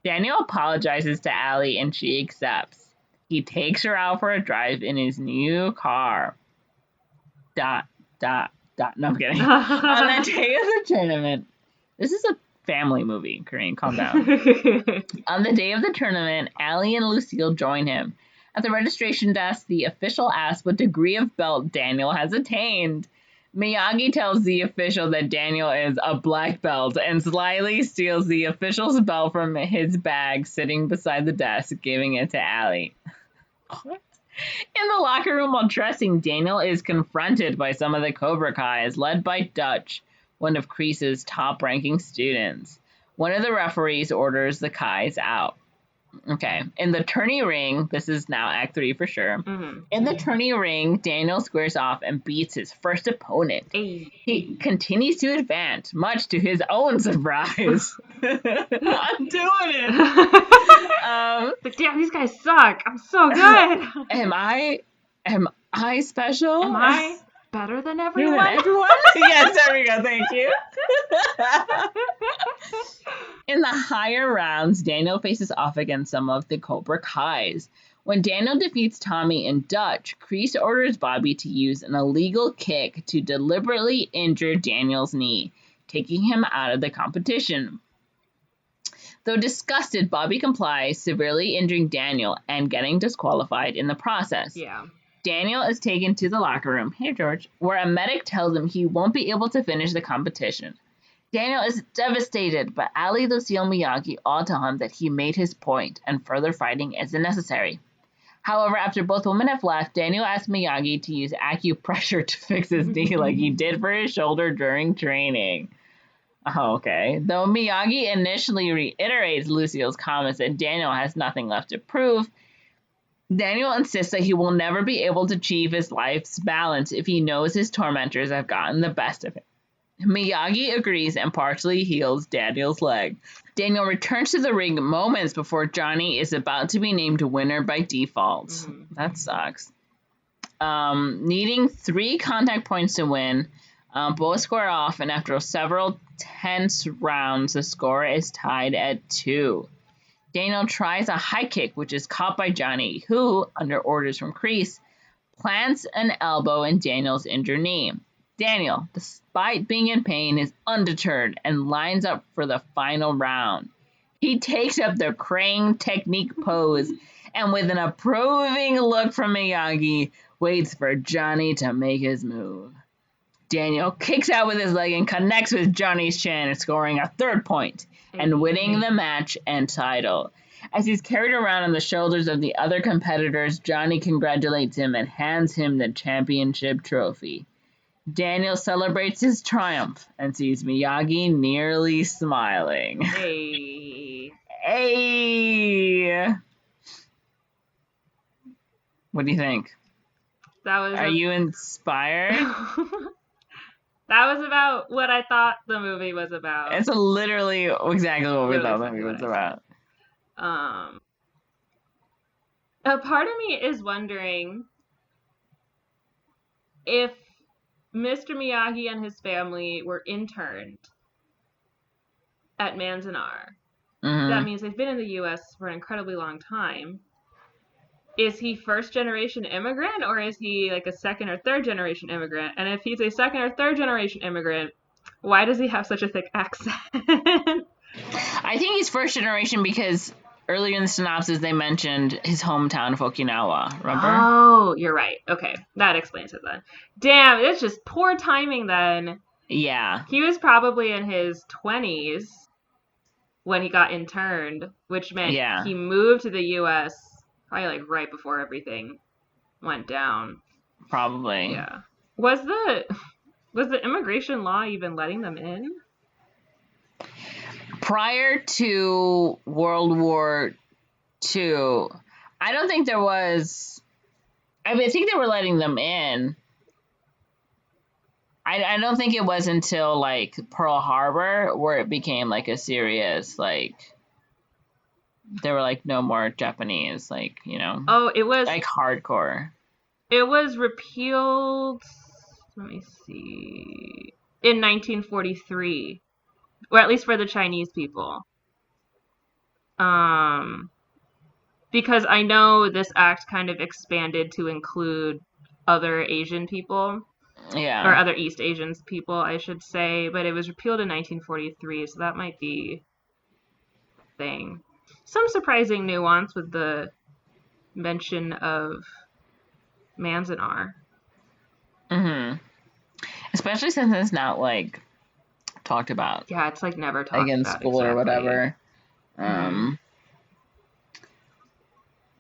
Daniel apologizes to Allie and she accepts. He takes her out for a drive in his new car. ... No, I'm kidding. On the day of the tournament, this is a family movie, Corinne, calm down. On the day of the tournament, Allie and Lucille join him. At the registration desk, the official asks what degree of belt Daniel has attained. Miyagi tells the official that Daniel is a black belt and slyly steals the official's belt from his bag sitting beside the desk, giving it to Allie. What? In the locker room while dressing, Daniel is confronted by some of the Cobra Kais, led by Dutch, one of Kreese's top-ranking students. One of the referees orders the Kais out. Okay. In the tourney ring, this is now Act 3 for sure. Mm-hmm. In the tourney ring, Daniel squares off and beats his first opponent. Hey. He continues to advance, much to his own surprise. I'm doing it. But damn, these guys suck. I'm so good. Am I special? Am I better than everyone? Yes, there we go. Thank you. In the higher rounds, Daniel faces off against some of the Cobra Kais. When Daniel defeats Tommy and Dutch, Kreese orders Bobby to use an illegal kick to deliberately injure Daniel's knee, taking him out of the competition. Though disgusted, Bobby complies, severely injuring Daniel and getting disqualified in the process. Yeah. Daniel is taken to the locker room, hey George, where a medic tells him he won't be able to finish the competition. Daniel is devastated, but Ali, Lucille, and Miyagi all tell him that he made his point and further fighting isn't necessary. However, after both women have left, Daniel asks Miyagi to use acupressure to fix his knee like he did for his shoulder during training. Oh, okay. Though Miyagi initially reiterates Lucille's comments that Daniel has nothing left to prove, Daniel insists that he will never be able to achieve his life's balance if he knows his tormentors have gotten the best of him. Miyagi agrees and partially heals Daniel's leg. Daniel returns to the ring moments before Johnny is about to be named winner by default. Mm-hmm. That sucks. Needing 3 contact points to win, both square off, and after several tense rounds, the score is tied at 2. Daniel tries a high kick, which is caught by Johnny, who, under orders from Kreese, plants an elbow in Daniel's injured knee. Daniel, despite being in pain, is undeterred and lines up for the final round. He takes up the crane technique pose and, with an approving look from Miyagi, waits for Johnny to make his move. Daniel kicks out with his leg and connects with Johnny's chin, scoring a 3rd point and winning the match and title. As he's carried around on the shoulders of the other competitors, Johnny congratulates him and hands him the championship trophy. Daniel celebrates his triumph and sees Miyagi nearly smiling. Hey. Hey. What do you think? Are you inspired? That was about what I thought the movie was about. It's literally exactly what we thought the movie was about. A part of me is wondering if Mr. Miyagi and his family were interned at Manzanar. That means they've been in the U.S. for an incredibly long time. Is he first generation immigrant, or is he like a second or third generation immigrant? And if he's a second or third generation immigrant, why does he have such a thick accent? I think he's first generation because earlier in the synopsis they mentioned his hometown of Okinawa. Remember? Oh, you're right. Okay, that explains it then. Damn, it's just poor timing then. Yeah. He was probably in his 20s when he got interned, which meant he moved to the U.S. probably like right before everything went down. Probably. Yeah. Was the immigration law even letting them in? Prior to World War II, I don't think there was. I mean, I think they were letting them in. I don't think it was until like Pearl Harbor where it became like a serious like. There were like no more Japanese, like, you know. Oh, it was like hardcore. It was repealed. Let me see. In 1943, or at least for the Chinese people. Because I know this act kind of expanded to include other Asian people. Yeah. Or other East Asians people, I should say. But it was repealed in 1943, so that might be a thing. Some surprising nuance with the mention of Manzanar. Especially since it's not like talked about. Yeah, it's like never talked like in about school or whatever.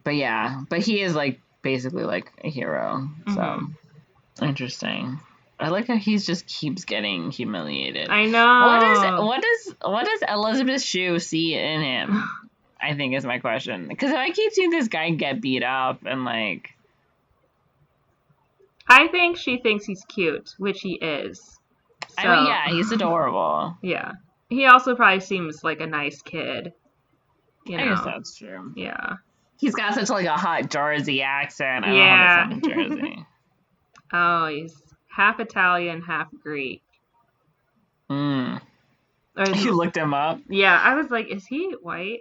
But yeah, but he is like basically like a hero. So interesting. I like how he just keeps getting humiliated. I know. What does Elizabeth Shue see in him? I think is my question. Because I keep seeing this guy get beat up and like. I think she thinks he's cute, which he is. So, I mean, yeah, he's adorable. Yeah. He also probably seems like a nice kid. You know? I guess that's true. Yeah. He's got such like a hot Jersey accent. I don't know how to Jersey. Oh, he's half Italian, half Greek. You looked him up? Yeah, I was like, is he white?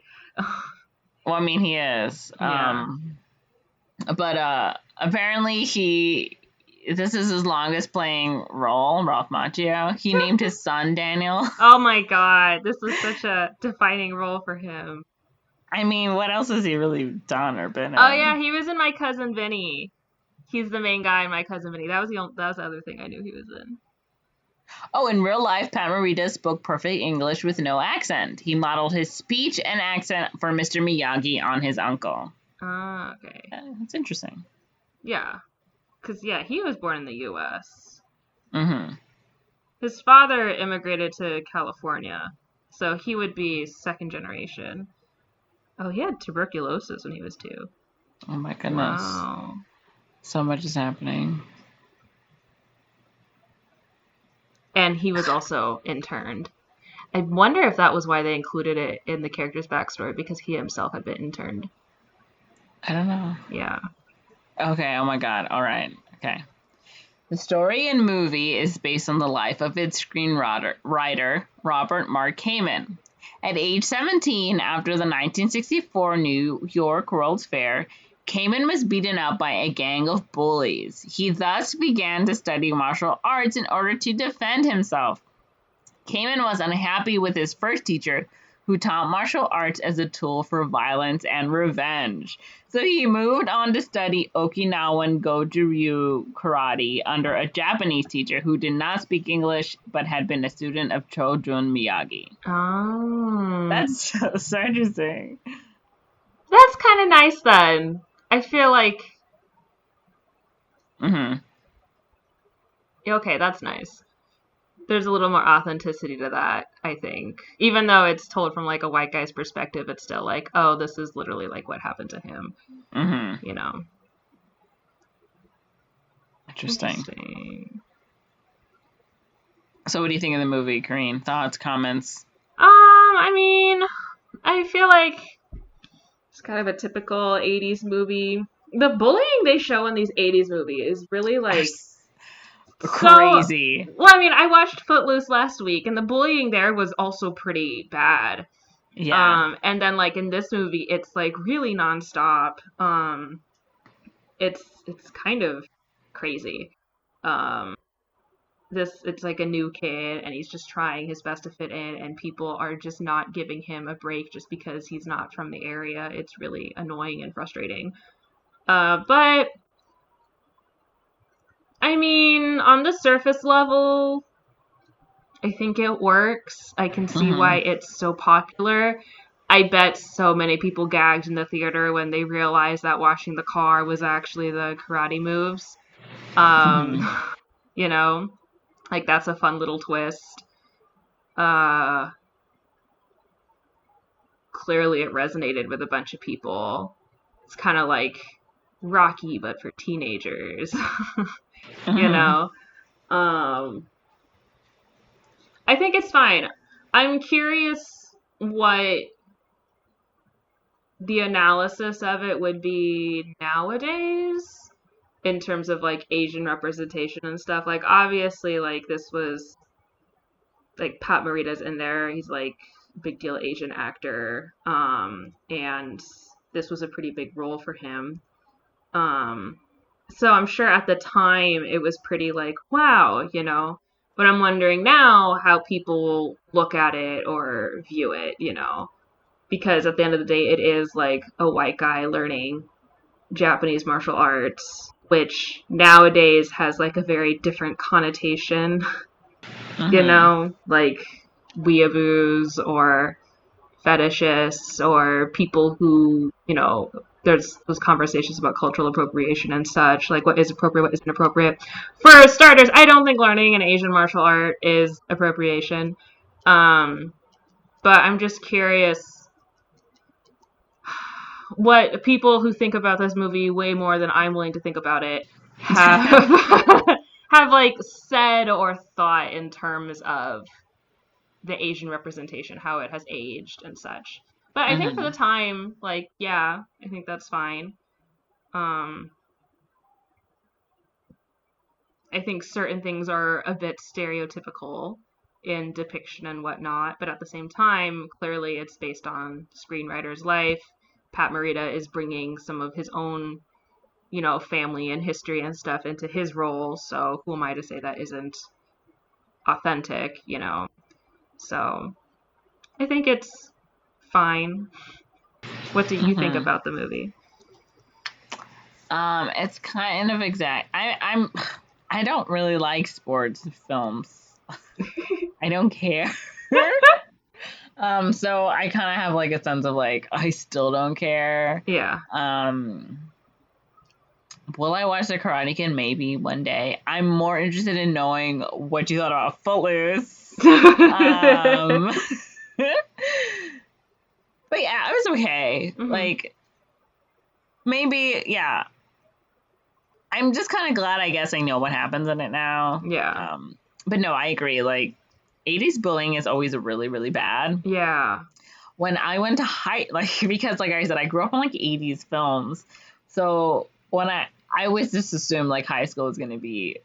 Well, I mean, he is. Yeah. But apparently this is his longest playing role, Ralph Macchio. He named his son Daniel. Oh my god, this was such a defining role for him. I mean, what else has he really done or been in? Oh yeah, he was in My Cousin Vinny. He's the main guy in My Cousin Vinny. That was the other thing I knew he was in. Oh, in real life, Pat Morita spoke perfect English with no accent. He modeled his speech and accent for Mr. Miyagi on his uncle. Ah, okay. Yeah, that's interesting. Yeah. Because, he was born in the U.S. Mm-hmm. His father immigrated to California, so he would be second generation. Oh, he had tuberculosis when he was 2. Oh, my goodness. Wow. So much is happening. And he was also interned. I wonder if that was why they included it in the character's backstory, because he himself had been interned. I don't know. Yeah. Okay, oh my god, alright, okay. The story and movie is based on the life of its screenwriter, Robert Mark Kamen. At age 17, after the 1964 New York World's Fair, Kamen was beaten up by a gang of bullies. He thus began to study martial arts in order to defend himself. Kamen was unhappy with his first teacher, who taught martial arts as a tool for violence and revenge. So he moved on to study Okinawan Goju-ryu karate under a Japanese teacher who did not speak English but had been a student of Chojun Miyagi. Oh. That's so interesting. That's kind of nice then. I feel like... Okay, that's nice. There's a little more authenticity to that, I think. Even though it's told from, like, a white guy's perspective, it's still like, oh, this is literally, like, what happened to him. You know? Interesting. So what do you think of the movie, Corinne? Thoughts, comments? I mean, I feel like kind of a typical 80s movie. The bullying they show in these 80s movies is really like crazy. Well, I mean, I watched Footloose last week, and the bullying there was also pretty bad. Yeah. And then like in this movie, it's like really nonstop. It's kind of crazy. Um, it's like a new kid, and he's just trying his best to fit in, and people are just not giving him a break just because he's not from the area. It's really annoying and frustrating. But I mean, on the surface level, I think it works. I can see why it's so popular. I bet so many people gagged in the theater when they realized that washing the car was actually the karate moves. You know, like that's a fun little twist. Clearly it resonated with a bunch of people. It's kind of like Rocky, but for teenagers. You know? I think it's fine. I'm curious what the analysis of it would be nowadays in terms of like Asian representation and stuff. Like obviously like this was like Pat Morita's in there. He's like a big deal Asian actor. And this was a pretty big role for him. So I'm sure at the time it was pretty like, wow, you know. But I'm wondering now how people look at it or view it, you know. Because at the end of the day, it is like a white guy learning Japanese martial arts, which nowadays has like a very different connotation, you know, like weeaboos or fetishists or people who, you know, there's those conversations about cultural appropriation and such, like what is appropriate, what isn't appropriate. For starters, I don't think learning an Asian martial art is appropriation. But I'm just curious what people who think about this movie way more than I'm willing to think about it have have like said or thought in terms of the Asian representation, how it has aged and such. But I think for the time, like, yeah, I think that's fine. I think certain things are a bit stereotypical in depiction and whatnot, but at the same time, clearly it's based on screenwriter's life. Pat Morita is bringing some of his own, you know, family and history and stuff into his role, so who am I to say that isn't authentic, you know? So I think it's fine. What do you think about the movie? It's kind of exact. I don't really like sports films. I don't care. So I kind of have like a sense of like I still don't care. Yeah. Will I watch the Karate Kid? Maybe one day. I'm more interested in knowing what you thought about Footloose. But yeah, it was okay. Like, maybe, yeah. I'm just kind of glad, I guess, I know what happens in it now. Yeah. But no, I agree. Like, 80s bullying is always really, really bad. Yeah. When I went to because, like I said, I grew up on, like, 80s films. So when I always just assumed, like, high school was going to be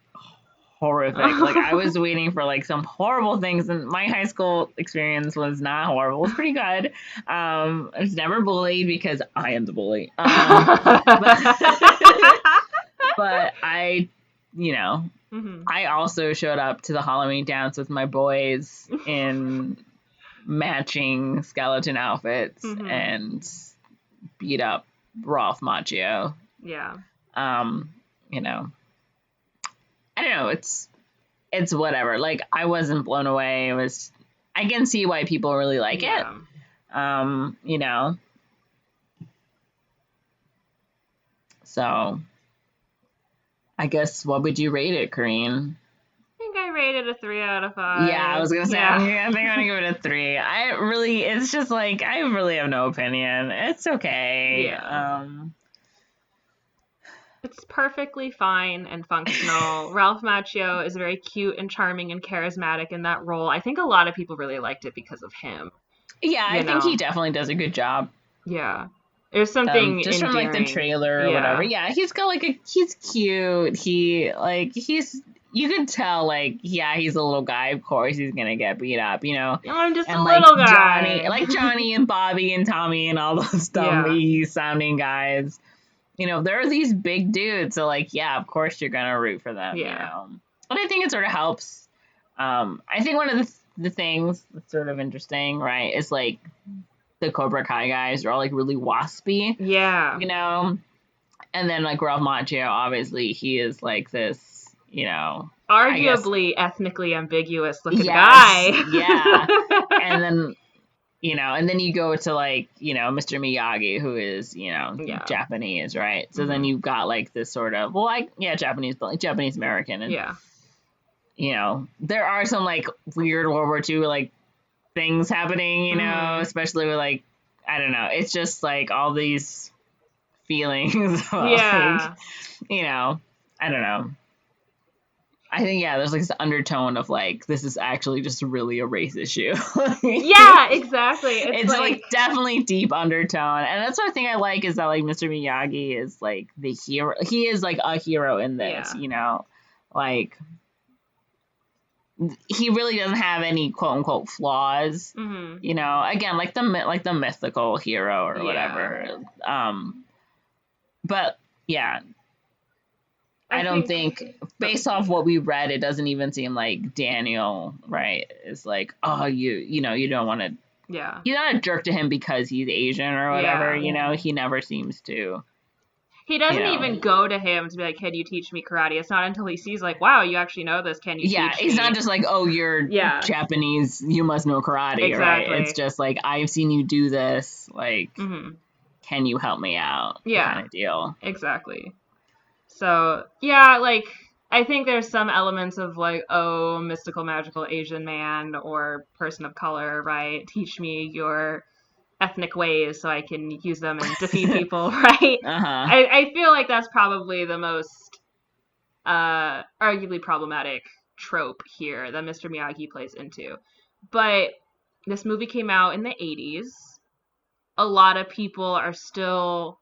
horrific. Like, I was waiting for, like, some horrible things, and my high school experience was not horrible. It was pretty good. I was never bullied because I am the bully. But I, you know, I also showed up to the Halloween dance with my boys in matching skeleton outfits and beat up Ralph Macchio. Yeah. You know, I don't know. It's whatever. Like, I wasn't blown away. I can see why people really like it. You know, so I guess, what would you rate it, Corinne? I think I rated a 3 out of 5. Yeah, I was gonna say, I think I'm gonna give it a 3. It's just like, I really have no opinion. It's okay. Yeah. It's perfectly fine and functional. Ralph Macchio is very cute and charming and charismatic in that role. I think a lot of people really liked it because of him. Yeah, I think he definitely does a good job. Yeah. There's something just from like the endearing. trailer or whatever. Yeah, he's got like he's cute. He's you can tell like he's a little guy. Of course he's gonna get beat up, I'm just and a like little guy. Johnny and Bobby and Tommy and all those dummy sounding guys. There are these big dudes, so like of course you're gonna root for them. But I think it sort of helps. I think one of the things that's sort of interesting, right, is like the Cobra Kai guys are all like really waspy. Yeah. And then like Ralph Macchio, obviously he is like this, arguably ethnically ambiguous looking guy. Yeah. And then and then you go to like, Mr. Miyagi, who is, Japanese, right? So then you've got like this sort of Japanese, but like Japanese American, and there are some like weird World War II like things happening, especially with like, I don't know, it's just like all these feelings of, like, I don't know. I think there's like this undertone of like this is actually just really a race issue. Yeah, exactly. It's like definitely deep undertone, and that's what I think I like is that like Mr. Miyagi is like the hero. He is like a hero in this, like he really doesn't have any quote unquote flaws. Again, like the mythical hero or whatever. But I don't think based off what we read, it doesn't even seem like Daniel, right, is like, oh, you don't want to. Yeah. He's not a jerk to him because he's Asian or whatever. He never seems to. He doesn't even go to him to be like, can you teach me karate? It's not until he sees like, wow, you actually know this. Can you teach me? Yeah, he's not just like, oh, you're Japanese, you must know karate, exactly. Right? It's just like, I've seen you do this. Like, can you help me out? Yeah. Kind of deal. Exactly. So, like, I think there's some elements of, like, oh, mystical, magical Asian man or person of color, right? Teach me your ethnic ways so I can use them and defeat people, right? I feel like that's probably the most arguably problematic trope here that Mr. Miyagi plays into. But this movie came out in the 80s. A lot of people are still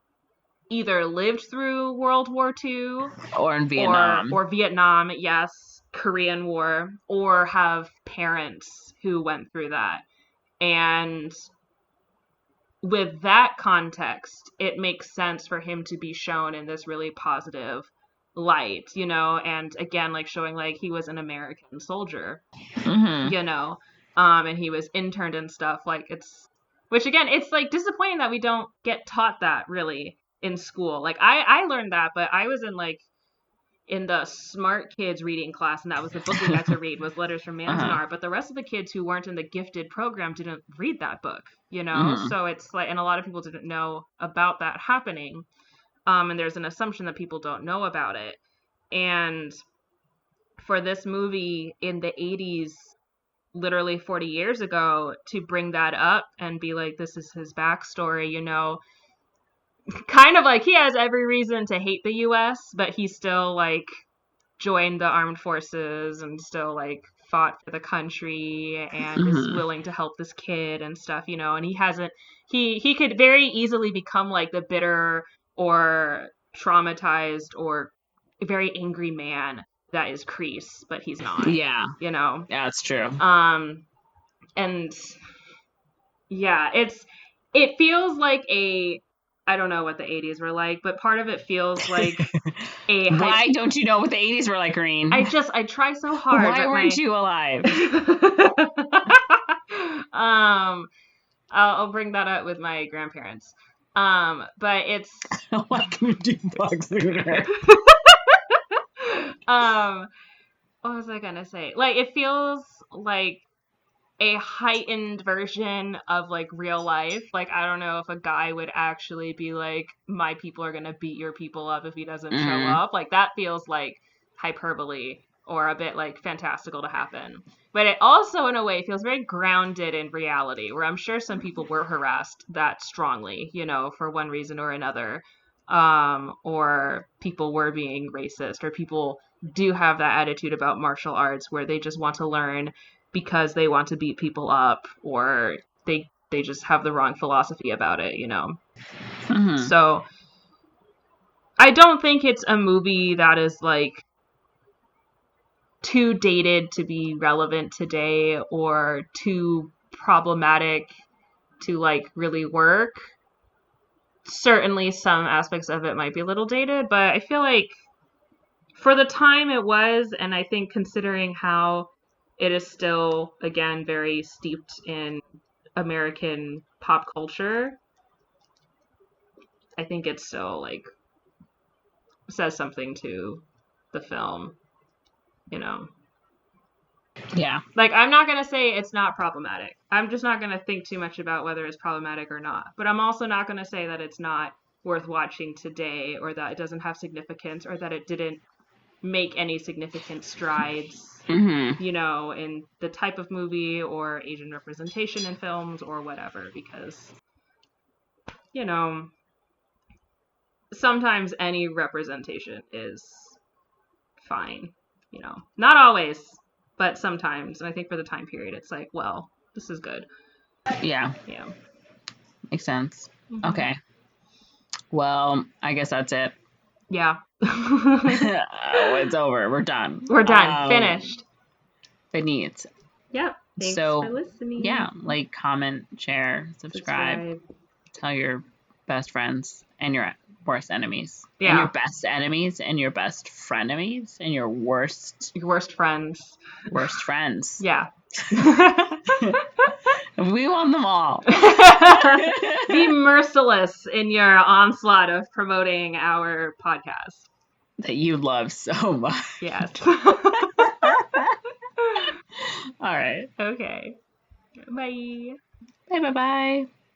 either lived through World War II or in Vietnam or Vietnam, yes, Korean War, or have parents who went through that. And with that context, it makes sense for him to be shown in this really positive light, and again, like showing like he was an American soldier, and he was interned and stuff, like which again, it's like disappointing that we don't get taught that really in school. Like I learned that, but I was in the smart kids reading class, and that was the book we got to read was Letters from Manzanar. But the rest of the kids who weren't in the gifted program didn't read that book, So it's like, and a lot of people didn't know about that happening. And there's an assumption that people don't know about it. And for this movie in the 80s, literally 40 years ago, to bring that up and be like, this is his backstory, kind of like he has every reason to hate the US, but he still like joined the armed forces and still like fought for the country and is willing to help this kid and stuff, and he could very easily become like the bitter or traumatized or very angry man that is Kreese, but he's not. Yeah, it's true. And it feels like I don't know what the 80s were like, but part of it feels like Why don't you know what the 80s were like, Green? I try so hard. Why weren't you alive? I'll bring that up with my grandparents. But it's why can you do bugs sooner? What was I gonna say? Like, it feels like a heightened version of like real life. Like, I don't know if a guy would actually be like, my people are gonna beat your people up if he doesn't show up. Like, that feels like hyperbole or a bit like fantastical to happen. But it also in a way feels very grounded in reality, where I'm sure some people were harassed that strongly, for one reason or another. Or people were being racist, or people do have that attitude about martial arts where they just want to learn because they want to beat people up, or they just have the wrong philosophy about it, Mm-hmm. So I don't think it's a movie that is like too dated to be relevant today or too problematic to like really work. Certainly some aspects of it might be a little dated, but I feel like for the time it was, and I think considering how it is still, again, very steeped in American pop culture, I think it still like says something to the film, you know. Yeah. Like, I'm not going to say it's not problematic. I'm just not going to think too much about whether it's problematic or not. But I'm also not going to say that it's not worth watching today, or that it doesn't have significance, or that it didn't make any significant strides, Mm-hmm. you know, in the type of movie or Asian representation in films or whatever. Because, you know, sometimes any representation is fine, you know. Not always, but sometimes. And I think for the time period, it's like, well, this is good. Yeah. Yeah. Makes sense. Mm-hmm. Okay. Well, I guess that's it. Yeah. It's over. We're done. We're done. Finished. Finite. Yep. Thanks So, for listening. yeah, like, comment, share, subscribe. Tell your best friends and your worst enemies. Yeah. And your best enemies and your best frenemies and your worst friends. Worst friends. Yeah. We want them all. Be merciless in your onslaught of promoting our podcast that you love so much. Yes. All right. Okay. Bye. Bye.